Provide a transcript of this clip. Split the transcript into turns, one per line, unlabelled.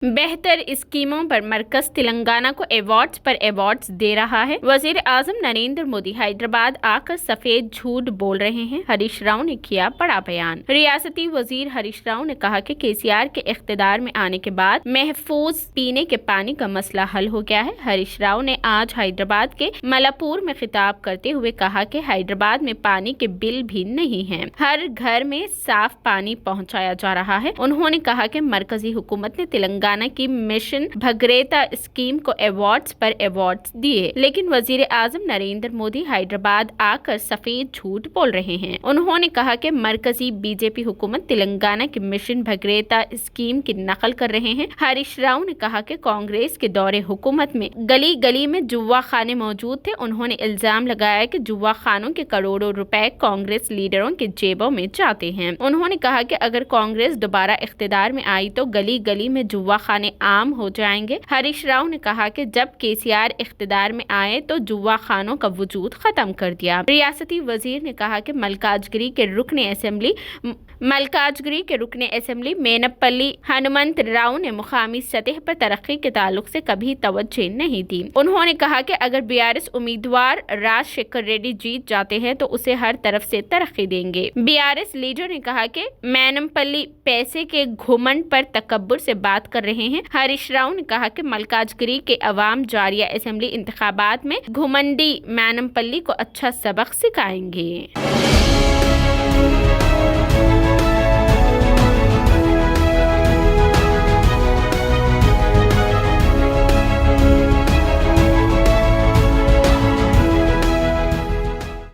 बेहतर स्कीमों पर मरकज तेलंगाना को अवार्ड्स पर अवार्ड्स दे रहा है। वजीर आजम नरेंद्र मोदी हैदराबाद आकर सफेद झूठ बोल रहे हैं, हरीश राव ने किया बड़ा बयान। रियासती वजीर हरीश राव ने कहा कि केसीआर के इख्तिदार में आने के बाद महफूज पीने के पानी का मसला हल हो गया है। हरीश राव ने आज हैदराबाद के मलापुर में खिताब करते हुए कहा कि हैदराबाद में पानी के बिल भी नहीं है, हर घर में साफ पानी पहुँचाया जा रहा है। उन्होंने कहा कि मरकजी हुकूमत ने तेलंगाना की मिशन भगीरथ स्कीम को अवार्ड्स पर अवार्ड्स दिए, लेकिन वजीर आजम नरेंद्र मोदी हैदराबाद आकर सफेद झूठ बोल रहे हैं। उन्होंने कहा कि मरकजी बीजेपी हुकूमत तेलंगाना की मिशन भगीरथ स्कीम की नकल कर रहे हैं। हरीश राव ने कहा कि कांग्रेस के दौरे हुकूमत में गली गली में जुआ खाने मौजूद थे। उन्होंने इल्जाम लगाया कि जुआ खानों के करोड़ों रुपए कांग्रेस लीडरों के जेबों में जाते हैं। उन्होंने कहा कि अगर कांग्रेस दोबारा इख्तिदार में आई तो गली गली में जुआ खाने आम हो जाएंगे। हरीश राव ने कहा कि जब केसीआर इख्तिदार में आए तो जुआ खानों का वजूद खत्म कर दिया। रियासती वजीर ने कहा कि मलकाजगिरी के रुकने असेंबली मेनपल्ली हनुमंत राव ने मुकामी सतह पर तरक्की के ताल्लुक से कभी तवज्जो नहीं दी। उन्होंने कहा कि अगर बीआरएस उम्मीदवार राजशेखर रेड्डी जीत जाते हैं तो उसे हर तरफ से तरक्की देंगे। बीआरएस लीडर ने कहा कि मैनपल्ली पैसे के घुमंड पर तकब्बुर से बात कर रहे हैं। हरीश राव ने कहा कि मलकाजगिरी के अवाम जारिया असेंबली इंतखाबात में घुमंडी मैनपल्ली को अच्छा सबक सिखाएंगे।